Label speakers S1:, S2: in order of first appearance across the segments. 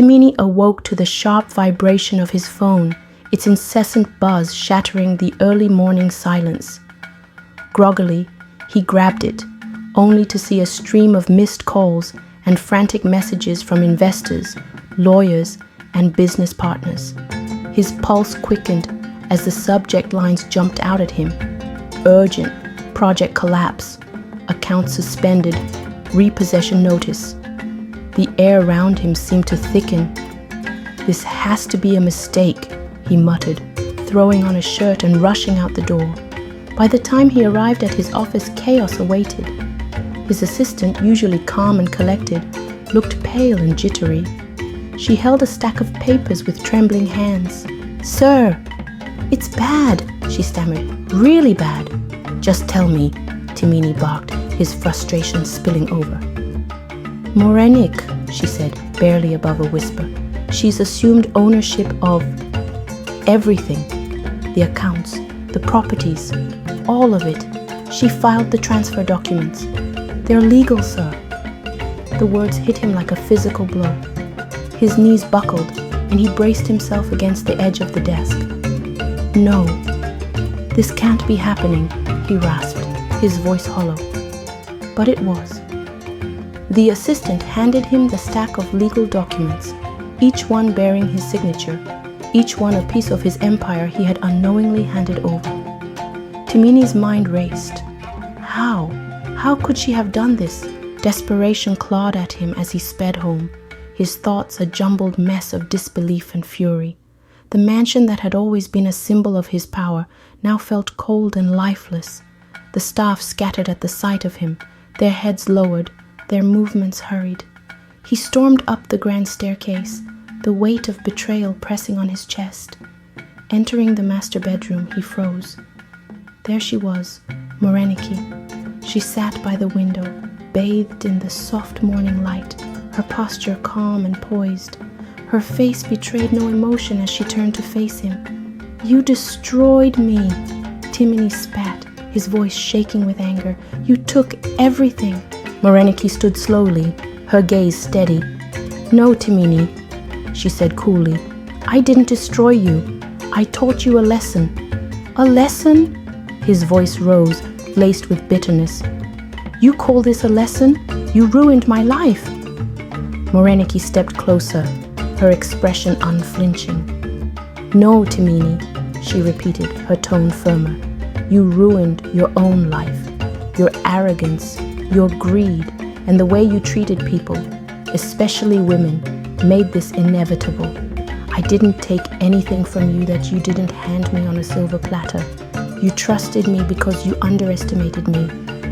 S1: Timini awoke to the sharp vibration of his phone, its incessant buzz shattering the early morning silence. Groggily, he grabbed it, only to see a stream of missed calls and frantic messages from investors, lawyers, and business partners. His pulse quickened as the subject lines jumped out at him. Urgent, project collapse, account suspended, repossession notice. The air around him seemed to thicken. "This has to be a mistake," he muttered, throwing on a shirt and rushing out the door. By the time he arrived at his office, chaos awaited. His assistant, usually calm and collected, looked pale and jittery. She held a stack of papers with trembling hands. "Sir, it's bad," she stammered. "Really bad." "Just tell me," Timini barked, his frustration spilling over. "Morenik," she said, barely above a whisper. "She's assumed ownership of everything. The accounts, the properties, all of it. She filed the transfer documents. They're legal, sir." The words hit him like a physical blow. His knees buckled, and he braced himself against the edge of the desk. "No, this can't be happening," he rasped, his voice hollow. But it was. The assistant handed him the stack of legal documents, each one bearing his signature, each one a piece of his empire he had unknowingly handed over. Timini's mind raced. How? How could she have done this? Desperation clawed at him as he sped home, his thoughts a jumbled mess of disbelief and fury. The mansion that had always been a symbol of his power now felt cold and lifeless. The staff scattered at the sight of him, their heads lowered, their movements hurried. He stormed up the grand staircase, the weight of betrayal pressing on his chest. Entering the master bedroom, he froze. There she was, Moreniki. She sat by the window, bathed in the soft morning light, her posture calm and poised. Her face betrayed no emotion as she turned to face him. "You destroyed me," Timini spat, his voice shaking with anger. "You took everything." Moreniki stood slowly, her gaze steady. "No, Timini," she said coolly. "I didn't destroy you. I taught you a lesson." "A lesson?" His voice rose, laced with bitterness. "You call this a lesson? You ruined my life." Moreniki stepped closer, her expression unflinching. "No, Timini," she repeated, her tone firmer. "You ruined your own life. Your arrogance, your greed, and the way you treated people, especially women, made this inevitable. I didn't take anything from you that you didn't hand me on a silver platter. You trusted me because you underestimated me,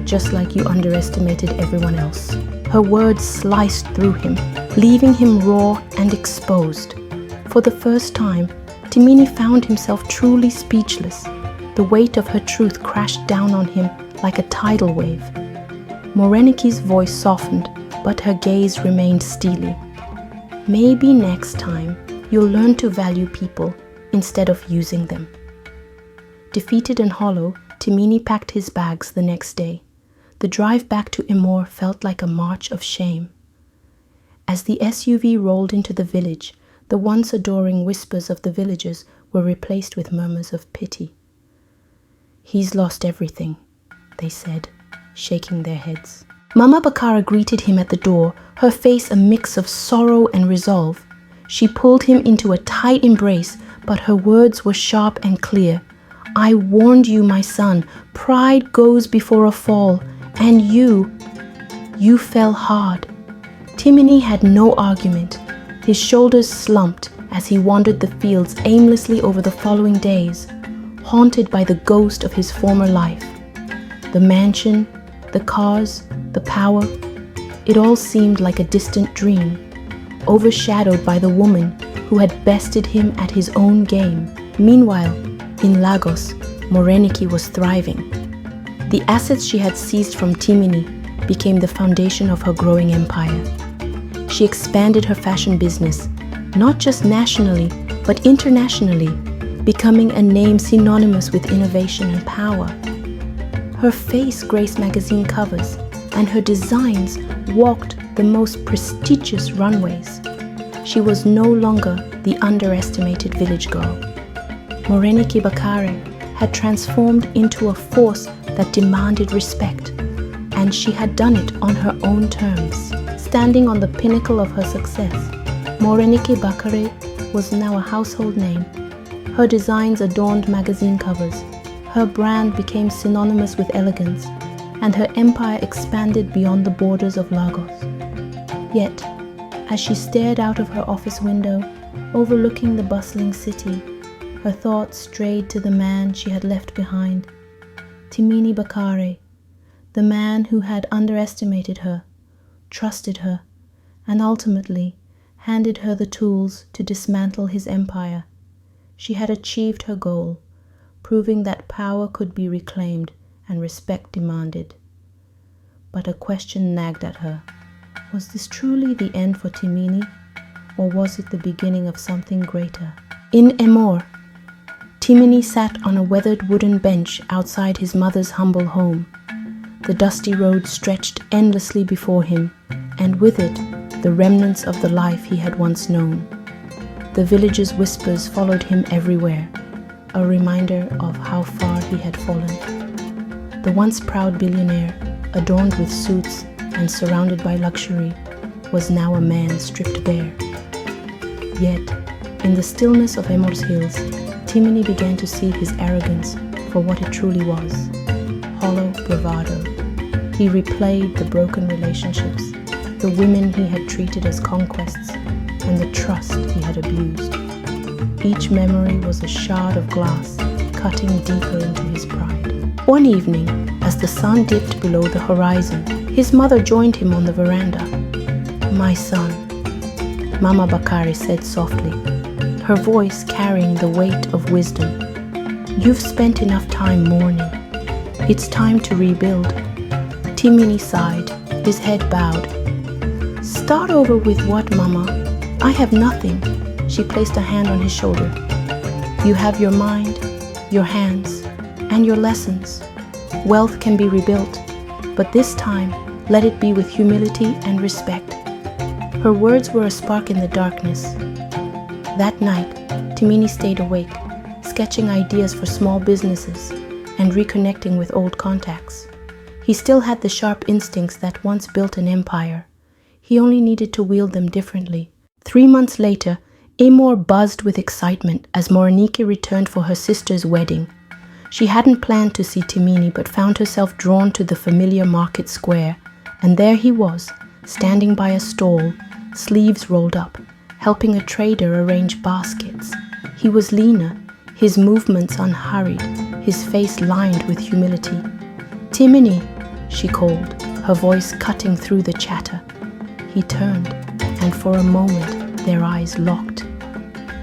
S1: just like you underestimated everyone else." Her words sliced through him, leaving him raw and exposed. For the first time, Timini found himself truly speechless. The weight of her truth crashed down on him like a tidal wave. Moreniki's voice softened, but her gaze remained steely. "Maybe next time you'll learn to value people instead of using them." Defeated and hollow, Timini packed his bags the next day. The drive back to Imor felt like a march of shame. As the SUV rolled into the village, the once adoring whispers of the villagers were replaced with murmurs of pity. "He's lost everything," they said, shaking their heads. Mama Bakara greeted him at the door, her face a mix of sorrow and resolve. She pulled him into a tight embrace, but her words were sharp and clear. "I warned you, my son. Pride goes before a fall, and you fell hard." Timini had no argument. His shoulders slumped as he wandered the fields aimlessly over the following days, haunted by the ghost of his former life. The mansion, the cars, the power, it all seemed like a distant dream, overshadowed by the woman who had bested him at his own game. Meanwhile, in Lagos, Moreniki was thriving. The assets she had seized from Timini became the foundation of her growing empire. She expanded her fashion business, not just nationally, but internationally, becoming a name synonymous with innovation and power. Her face graced magazine covers, and her designs walked the most prestigious runways. She was no longer the underestimated village girl. Morenike Bakare had transformed into a force that demanded respect, and she had done it on her own terms. Standing on the pinnacle of her success, Morenike Bakare was now a household name. Her designs adorned magazine covers, her brand became synonymous with elegance, and her empire expanded beyond the borders of Lagos. Yet, as she stared out of her office window, overlooking the bustling city, her thoughts strayed to the man she had left behind, Timini Bakare, the man who had underestimated her, trusted her, and ultimately handed her the tools to dismantle his empire. She had achieved her goal, proving that power could be reclaimed and respect demanded. But a question nagged at her. Was this truly the end for Timini, or was it the beginning of something greater? In Emor, Timini sat on a weathered wooden bench outside his mother's humble home. The dusty road stretched endlessly before him, and with it, the remnants of the life he had once known. The villagers' whispers followed him everywhere, a reminder of how far he had fallen. The once proud billionaire, adorned with suits and surrounded by luxury, was now a man stripped bare. Yet, in the stillness of Emor's hills, Timini began to see his arrogance for what it truly was: hollow bravado. He replayed the broken relationships, the women he had treated as conquests, and the trust he had abused. Each memory was a shard of glass, cutting deeper into his pride. One evening, as the sun dipped below the horizon, his mother joined him on the veranda. "My son," Mama Bakare said softly, her voice carrying the weight of wisdom, "you've spent enough time mourning. It's time to rebuild." Timini sighed, his head bowed. "Start over with what, Mama? I have nothing." She placed a hand on his shoulder. "You have your mind, your hands, and your lessons. Wealth can be rebuilt, but this time, let it be with humility and respect." Her words were a spark in the darkness. That night, Timini stayed awake, sketching ideas for small businesses and reconnecting with old contacts. He still had the sharp instincts that once built an empire. He only needed to wield them differently. 3 months later, Emor buzzed with excitement as Morenike returned for her sister's wedding. She hadn't planned to see Timini but found herself drawn to the familiar market square, and there he was, standing by a stall, sleeves rolled up, helping a trader arrange baskets. He was leaner, his movements unhurried, his face lined with humility. "Timini," she called, her voice cutting through the chatter. He turned, and for a moment their eyes locked.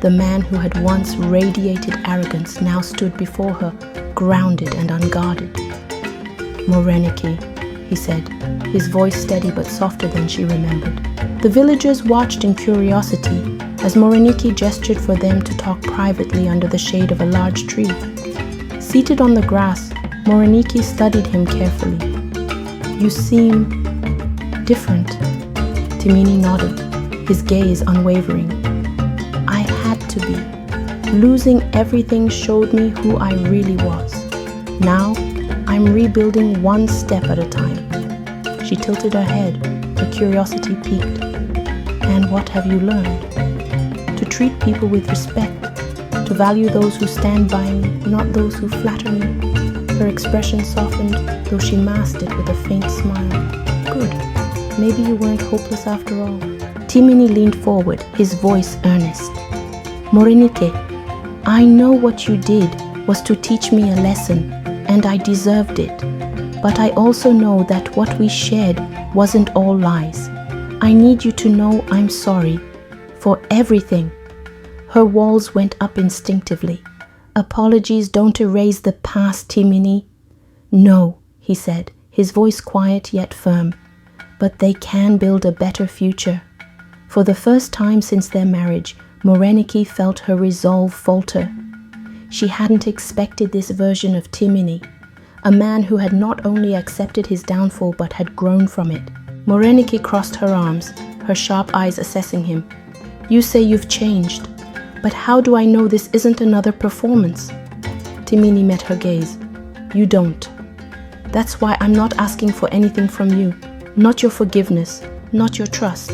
S1: The man who had once radiated arrogance now stood before her, grounded and unguarded. "Morenike," he said, his voice steady but softer than she remembered. The villagers watched in curiosity as Morenike gestured for them to talk privately under the shade of a large tree. Seated on the grass, Morenike studied him carefully. "You seem different." Timini nodded, his gaze unwavering. "I had to be. Losing everything showed me who I really was. Now, I'm rebuilding one step at a time." She tilted her head, her curiosity piqued. "And what have you learned?" "To treat people with respect, to value those who stand by me, not those who flatter me." Her expression softened, though she masked it with a faint smile. "Good. Maybe you weren't hopeless after all." Timini leaned forward, his voice earnest. "Morenike, I know what you did was to teach me a lesson, and I deserved it. But I also know that what we shared wasn't all lies. I need you to know I'm sorry for everything." Her walls went up instinctively. "Apologies don't erase the past, Timini." "No," he said, his voice quiet yet firm. "But they can build a better future." For the first time since their marriage, Morenike felt her resolve falter. She hadn't expected this version of Timini, a man who had not only accepted his downfall but had grown from it. Morenike crossed her arms, her sharp eyes assessing him. You say you've changed, but how do I know this isn't another performance? Timini met her gaze. You don't. That's why I'm not asking for anything from you. Not your forgiveness, not your trust.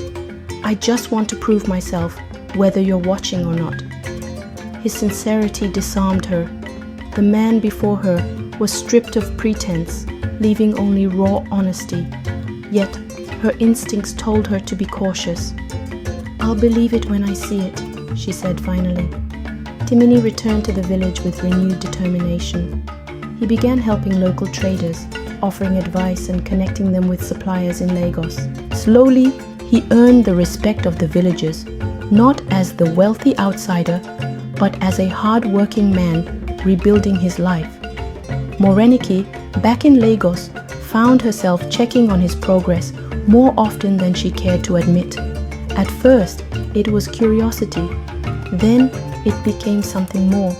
S1: I just want to prove myself, whether you're watching or not. His sincerity disarmed her. The man before her was stripped of pretense, leaving only raw honesty. Yet, her instincts told her to be cautious. I'll believe it when I see it, she said finally. Timini returned to the village with renewed determination. He began helping local traders, offering advice and connecting them with suppliers in Lagos. Slowly, he earned the respect of the villagers, not as the wealthy outsider, but as a hard-working man rebuilding his life. Morenike, back in Lagos, found herself checking on his progress more often than she cared to admit. At first, it was curiosity. Then, it became something more.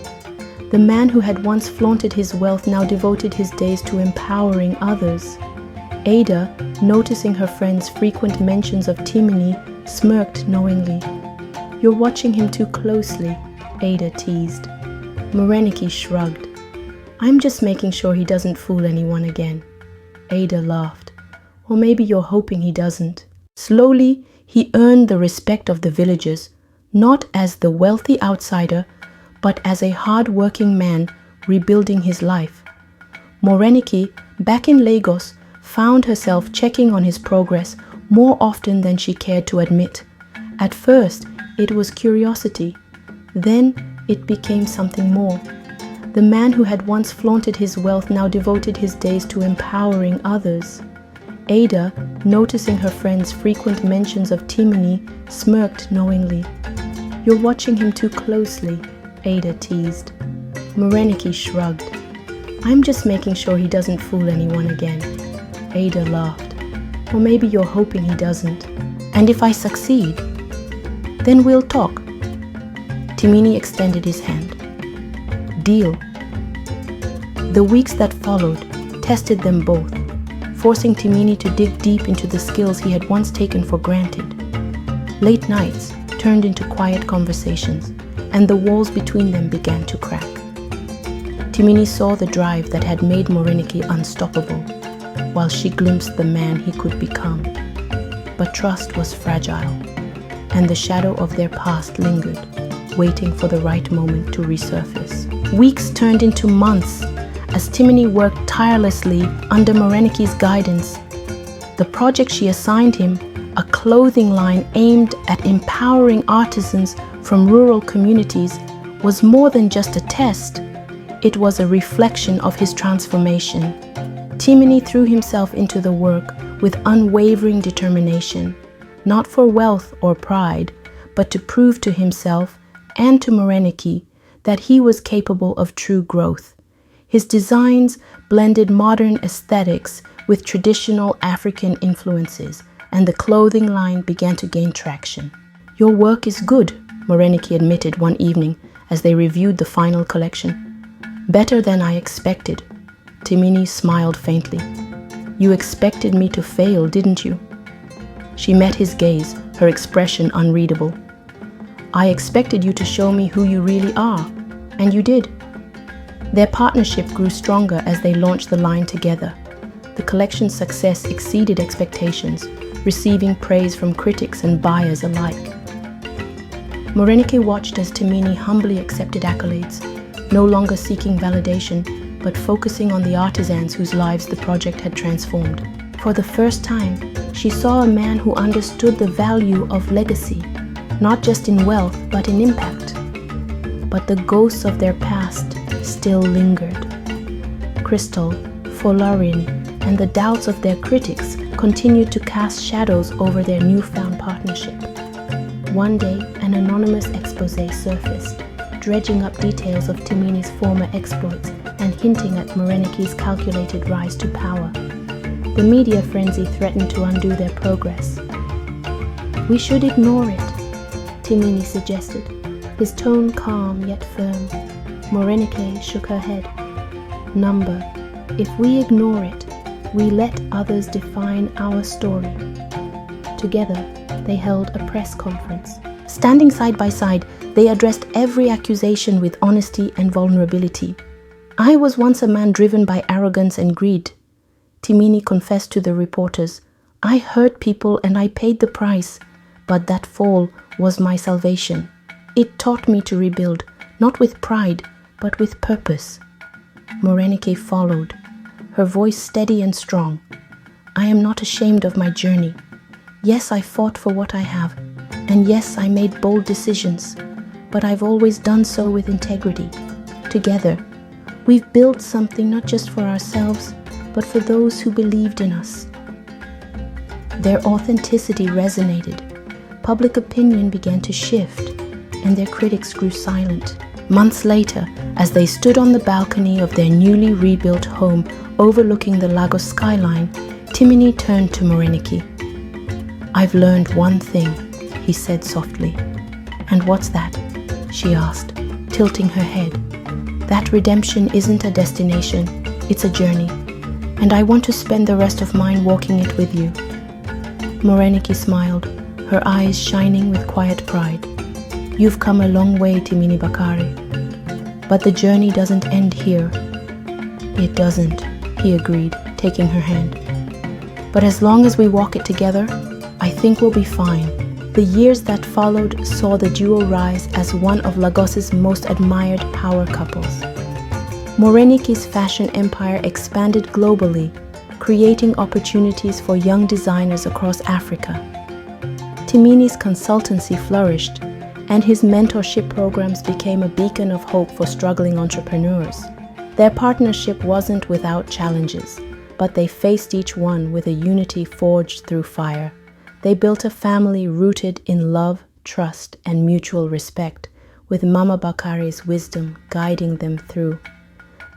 S1: The man who had once flaunted his wealth now devoted his days to empowering others. Ada, noticing her friend's frequent mentions of Timini, smirked knowingly. You're watching him too closely, Ada teased. Morenike shrugged. I'm just making sure he doesn't fool anyone again. Ada laughed. Or maybe you're hoping he doesn't. Slowly, he earned the respect of the villagers, not as the wealthy outsider, but as a hard-working man rebuilding his life. Morenike, back in Lagos, found herself checking on his progress more often than she cared to admit. At first, it was curiosity. Then, it became something more. The man who had once flaunted his wealth now devoted his days to empowering others. Ada, noticing her friend's frequent mentions of Timini, smirked knowingly. You're watching him too closely, Ada teased. Morenike shrugged. I'm just making sure he doesn't fool anyone again. Ada laughed. Or maybe you're hoping he doesn't. And if I succeed, then we'll talk. Timini extended his hand. Deal. The weeks that followed tested them both, forcing Timini to dig deep into the skills he had once taken for granted. Late nights turned into quiet conversations, and the walls between them began to crack. Timini saw the drive that had made Morenike unstoppable, while she glimpsed the man he could become. But trust was fragile, and the shadow of their past lingered, waiting for the right moment to resurface. Weeks turned into months as Timini worked tirelessly under Morenike's guidance. The project she assigned him, a clothing line aimed at empowering artisans from rural communities, was more than just a test. It was a reflection of his transformation. Timini threw himself into the work with unwavering determination, not for wealth or pride, but to prove to himself and to Morenike that he was capable of true growth. His designs blended modern aesthetics with traditional African influences, and the clothing line began to gain traction. Your work is good, Morenike admitted one evening as they reviewed the final collection. Better than I expected. Timini smiled faintly. You expected me to fail, didn't you? She met his gaze, her expression unreadable. I expected you to show me who you really are, and you did. Their partnership grew stronger as they launched the line together. The collection's success exceeded expectations, receiving praise from critics and buyers alike. Morenike watched as Timini humbly accepted accolades, no longer seeking validation, but focusing on the artisans whose lives the project had transformed. For the first time, she saw a man who understood the value of legacy, not just in wealth, but in impact. But the ghosts of their past still lingered. Crystal, Folklore, and the doubts of their critics continued to cast shadows over their newfound partnership. One day, an anonymous exposé surfaced, dredging up details of Timini's former exploits and hinting at Morenike's calculated rise to power. The media frenzy threatened to undo their progress. We should ignore it, Timini suggested, his tone calm yet firm. Morenike shook her head. Number, if we ignore it, we let others define our story. Together, they held a press conference, Standing side by side, they addressed every accusation with honesty and vulnerability. "I was once a man driven by arrogance and greed," Timini confessed to the reporters. "I hurt people and I paid the price, but that fall was my salvation. It taught me to rebuild, not with pride, but with purpose." Morenike followed, her voice steady and strong. "I am not ashamed of my journey. Yes, I fought for what I have, and yes, I made bold decisions, but I've always done so with integrity. Together, we've built something not just for ourselves, but for those who believed in us." Their authenticity resonated. Public opinion began to shift, and their critics grew silent. Months later, as they stood on the balcony of their newly rebuilt home overlooking the Lagos skyline, Timini turned to Morenike. "I've learned one thing," he said softly. "And what's that?" she asked, tilting her head. "That redemption isn't a destination, it's a journey, and I want to spend the rest of mine walking it with you." Morenike smiled, her eyes shining with quiet pride. "You've come a long way, Timini Bakare. But the journey doesn't end here." "It doesn't," he agreed, taking her hand. "But as long as we walk it together, I think we'll be fine." The years that followed saw the duo rise as one of Lagos's most admired power couples. Morenike's fashion empire expanded globally, creating opportunities for young designers across Africa. Timini's consultancy flourished, and his mentorship programs became a beacon of hope for struggling entrepreneurs. Their partnership wasn't without challenges, but they faced each one with a unity forged through fire. They built a family rooted in love, trust, and mutual respect, with Mama Bakare's wisdom guiding them through.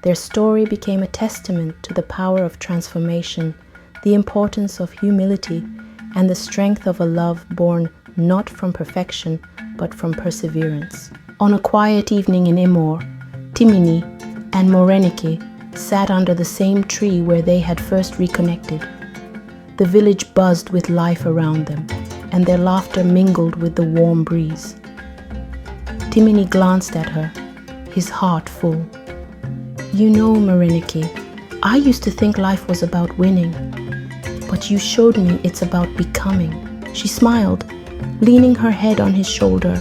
S1: Their story became a testament to the power of transformation, the importance of humility, and the strength of a love born not from perfection, but from perseverance. On a quiet evening in Imor, Timini and Morenike sat under the same tree where they had first reconnected. The village buzzed with life around them, and their laughter mingled with the warm breeze. Timini glanced at her, his heart full. "You know, Morenike, I used to think life was about winning, but you showed me it's about becoming." She smiled, leaning her head on his shoulder.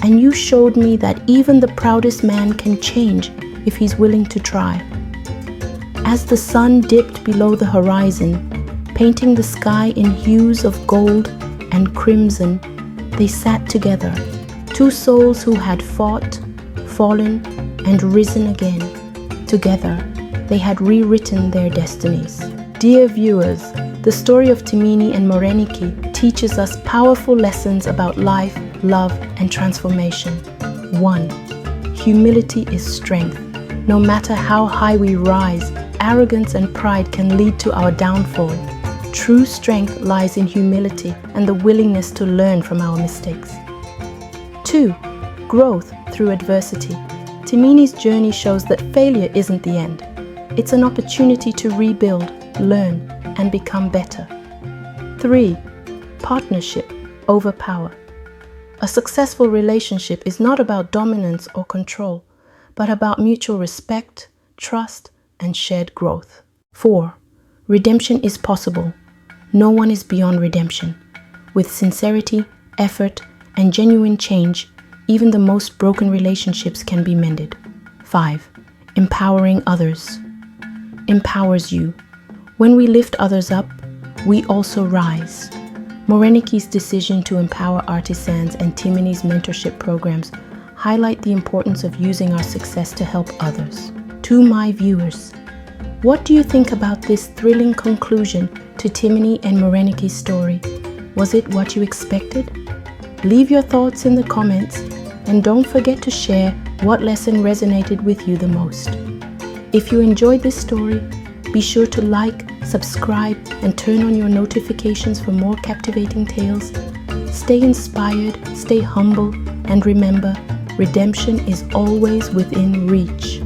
S1: "And you showed me that even the proudest man can change if he's willing to try." As the sun dipped below the horizon, painting the sky in hues of gold and crimson, they sat together, two souls who had fought, fallen, and risen again. Together, they had rewritten their destinies. Dear viewers, the story of Timini and Morenike teaches us powerful lessons about life, love, and transformation. 1. Humility is strength. No matter how high we rise, arrogance and pride can lead to our downfall. True strength lies in humility and the willingness to learn from our mistakes. 2. Growth through adversity. Timini's journey shows that failure isn't the end. It's an opportunity to rebuild, learn, and become better. 3. Partnership over power. A successful relationship is not about dominance or control, but about mutual respect, trust, and shared growth. 4. Redemption is possible. No one is beyond redemption. With sincerity, effort, and genuine change, even the most broken relationships can be mended. 5. Empowering others. Empowers you. When we lift others up, we also rise. Morenike's decision to empower artisans and Timini's mentorship programs highlight the importance of using our success to help others. To my viewers, what do you think about this thrilling conclusion to Timini and Morenike's story? Was it what you expected? Leave your thoughts in the comments, and don't forget to share what lesson resonated with you the most. If you enjoyed this story, be sure to like, subscribe, and turn on your notifications for more captivating tales. Stay inspired, stay humble, and remember, redemption is always within reach.